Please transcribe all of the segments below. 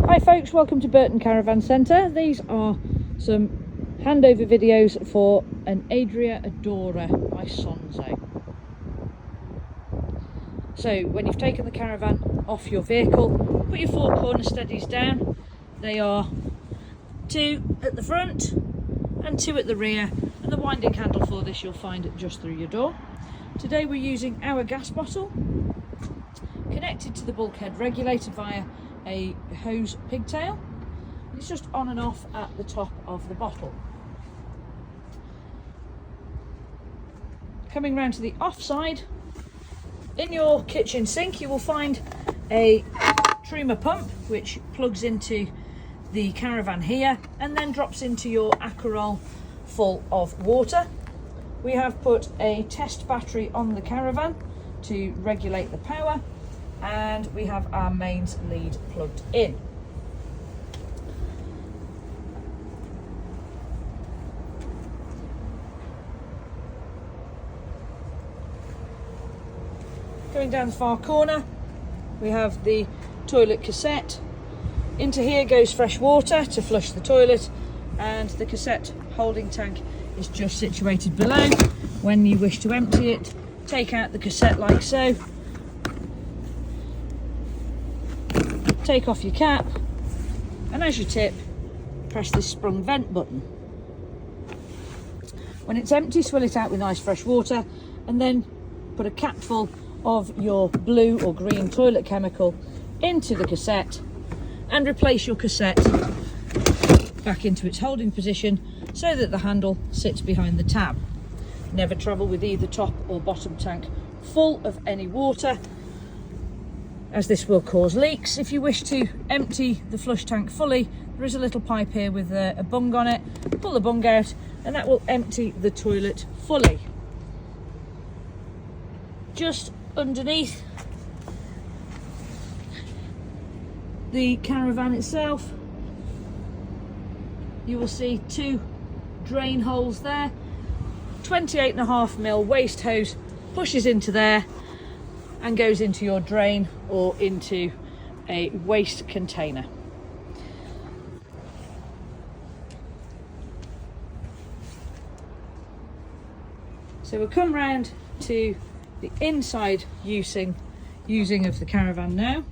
Hi folks, welcome to Burton Caravan Centre. These are some handover videos for an Adria Adora Isonzo. So when you've taken the caravan off your vehicle, put your four corner steadies down. They are 2 at the front and 2 at the rear, and the winding handle for this you'll find just through your door. Today we're using our gas bottle connected to the bulkhead regulator via a hose pigtail. It's just on and off at the top of the bottle. Coming round to the off side, in your kitchen sink you will find a Truma pump which plugs into the caravan here and then drops into your Aquarol full of water. We have put a test battery on the caravan to regulate the power, and we have our mains lead plugged in. Going down the far corner we have the toilet cassette. Into here goes fresh water to flush the toilet, and the cassette holding tank is just situated below. When you wish to empty it, take out the cassette like so, take off your cap, and as you tip, press this sprung vent button. When it's empty, swill it out with nice fresh water, and then put a capful of your blue or green toilet chemical into the cassette and replace your cassette back into its holding position so that the handle sits behind the tab. Never travel with either top or bottom tank full of any water, as this will cause leaks. If you wish to empty the flush tank fully, there is a little pipe here with a bung on it. Pull the bung out and that will empty the toilet fully. Just underneath the caravan itself you will see 2 drain holes there. 28.5mm waste hose pushes into there and goes into your drain or into a waste container. So we'll come round to the inside using of the caravan now.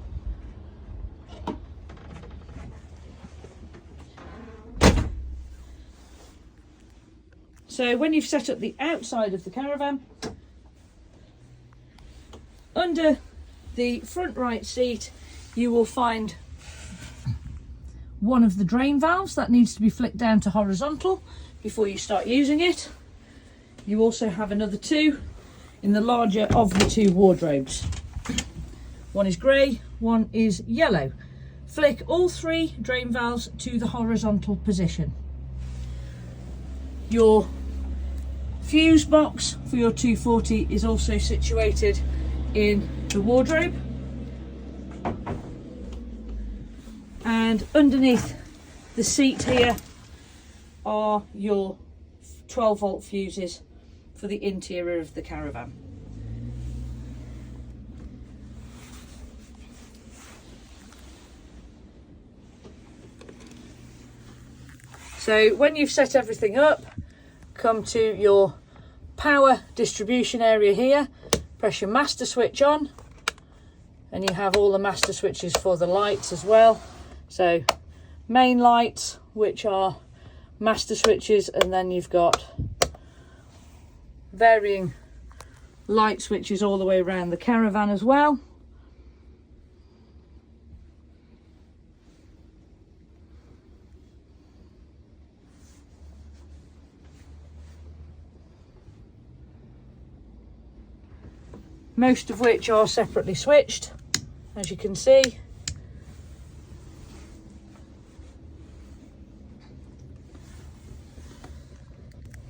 So when you've set up the outside of the caravan, under the front right seat you will find one of the drain valves that needs to be flicked down to horizontal before you start using it. You also have another 2 in the larger of the 2 wardrobes. One is grey, one is yellow. Flick all 3 drain valves to the horizontal position. Your fuse box for your 240 is also situated in the wardrobe, and underneath the seat here are your 12-volt fuses for the interior of the caravan. So when you've set everything up, come to your power distribution area here, press your master switch on, and you have all the master switches for the lights as well. So main lights, which are master switches, and then you've got varying light switches all the way around the caravan as well. Most of which are separately switched, as you can see.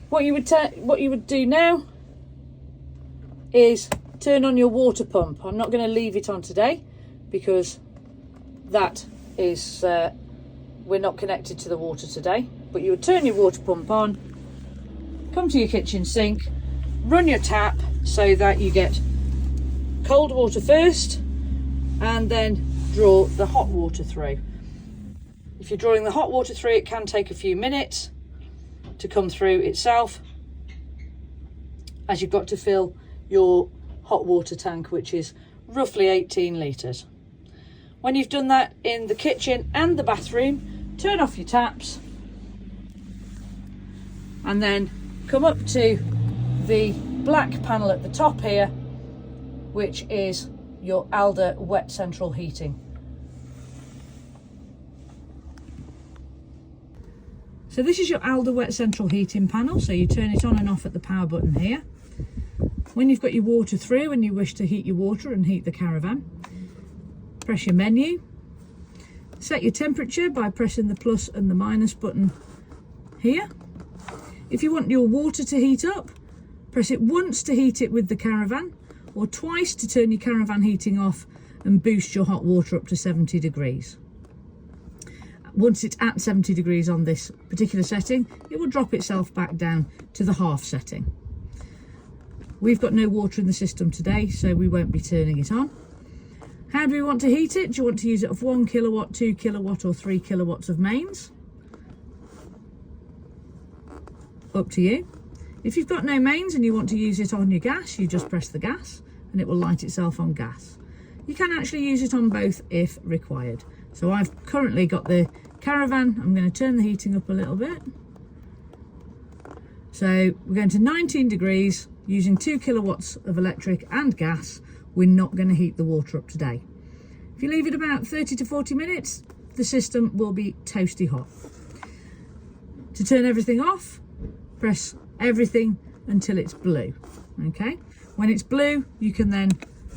What you would do now is turn on your water pump. I'm not going to leave it on today because that is we're not connected to the water today, but you would turn your water pump on, come to your kitchen sink, run your tap so that you get cold water first and then draw the hot water through. If you're drawing the hot water through, it can take a few minutes to come through itself, as you've got to fill your hot water tank, which is roughly 18 litres. When you've done that in the kitchen and the bathroom, turn off your taps and then come up to the black panel at the top here, which is your Adora wet central heating. So this is your Adora wet central heating panel, so you turn it on and off at the power button here. When you've got your water through and you wish to heat your water and heat the caravan, press your menu, set your temperature by pressing the plus and the minus button here. If you want your water to heat up, press it once to heat it with the caravan, or twice to turn your caravan heating off and boost your hot water up to 70 degrees. Once it's at 70 degrees on this particular setting, it will drop itself back down to the half setting. We've got no water in the system today, so we won't be turning it on. How do we want to heat it? Do you want to use it of 1 kilowatt, 2 kilowatt or 3 kilowatts of mains? Up to you. If you've got no mains and you want to use it on your gas, you just press the gas and it will light itself on gas. You can actually use it on both if required. So I've currently got the caravan. I'm going to turn the heating up a little bit. So we're going to 19 degrees using 2 kilowatts of electric and gas. We're not going to heat the water up today. If you leave it about 30 to 40 minutes, the system will be toasty hot. To turn everything off, press everything until it's blue. Okay, when it's blue, you can then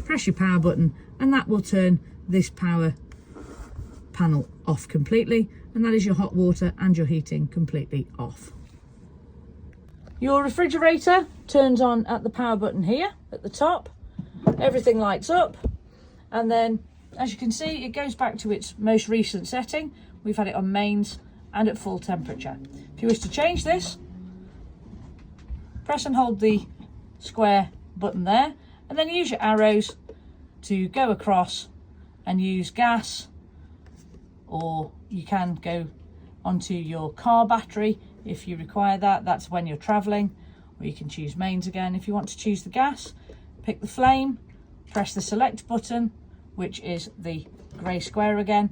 press your power button and that will turn this power panel off completely, and that is your hot water and your heating completely off. Your refrigerator turns on at the power button here at the top. Everything lights up, and then as you can see, it goes back to its most recent setting. We've had it on mains and at full temperature. If you wish to change this, press and hold the square button there, and then use your arrows to go across and use gas, or you can go onto your car battery if you require that. That's when you're traveling. Or you can choose mains again. If you want to choose the gas, pick the flame, press the select button, which is the grey square again.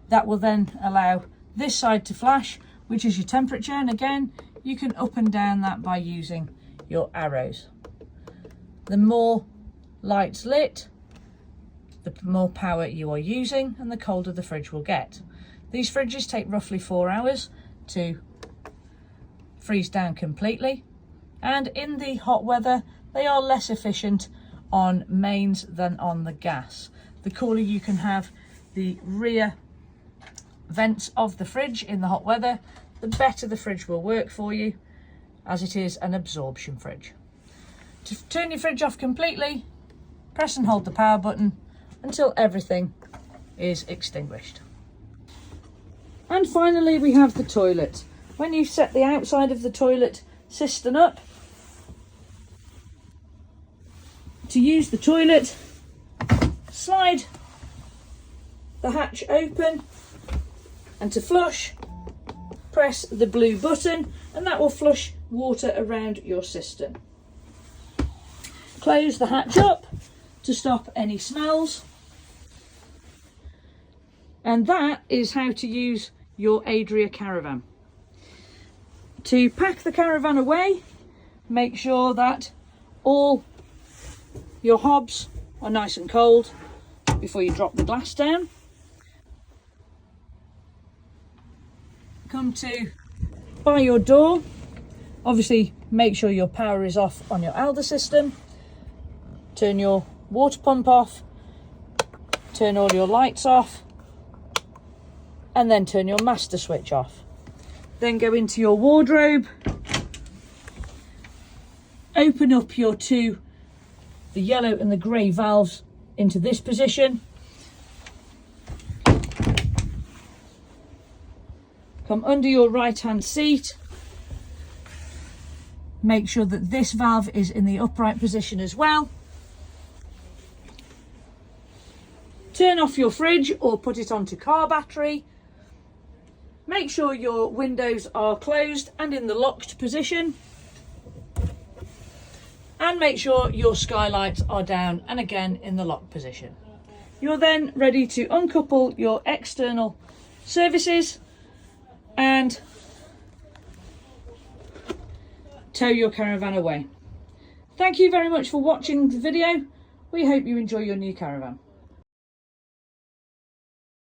That will then allow this side to flash, which is your temperature, and again you can up and down that by using your arrows. The more lights lit, the more power you are using and the colder the fridge will get. These fridges take roughly 4 hours to freeze down completely, and in the hot weather they are less efficient on mains than on the gas. The cooler you can have the rear vents of the fridge in the hot weather, the better the fridge will work for you, as it is an absorption fridge. To turn your fridge off completely, press and hold the power button until everything is extinguished. And finally we have the toilet. When you've set the outside of the toilet cistern up, to use the toilet, slide the hatch open, and to flush, press the blue button, and that will flush water around your cistern. Close the hatch up to stop any smells. And that is how to use your Adria caravan. To pack the caravan away, make sure that all your hobs are nice and cold before you drop the glass down. Come to by your door. Obviously make sure your power is off on your Adora system. Turn your water pump off, turn all your lights off, and then turn your master switch off. Then go into your wardrobe, open up the yellow and the grey valves into this position. Come under your right hand seat. Make sure that this valve is in the upright position as well. Turn off your fridge or put it onto car battery. Make sure your windows are closed and in the locked position. And make sure your skylights are down and again in the locked position. You're then ready to uncouple your external surfaces and tow your caravan away. Thank you very much for watching the video. We hope you enjoy your new caravan.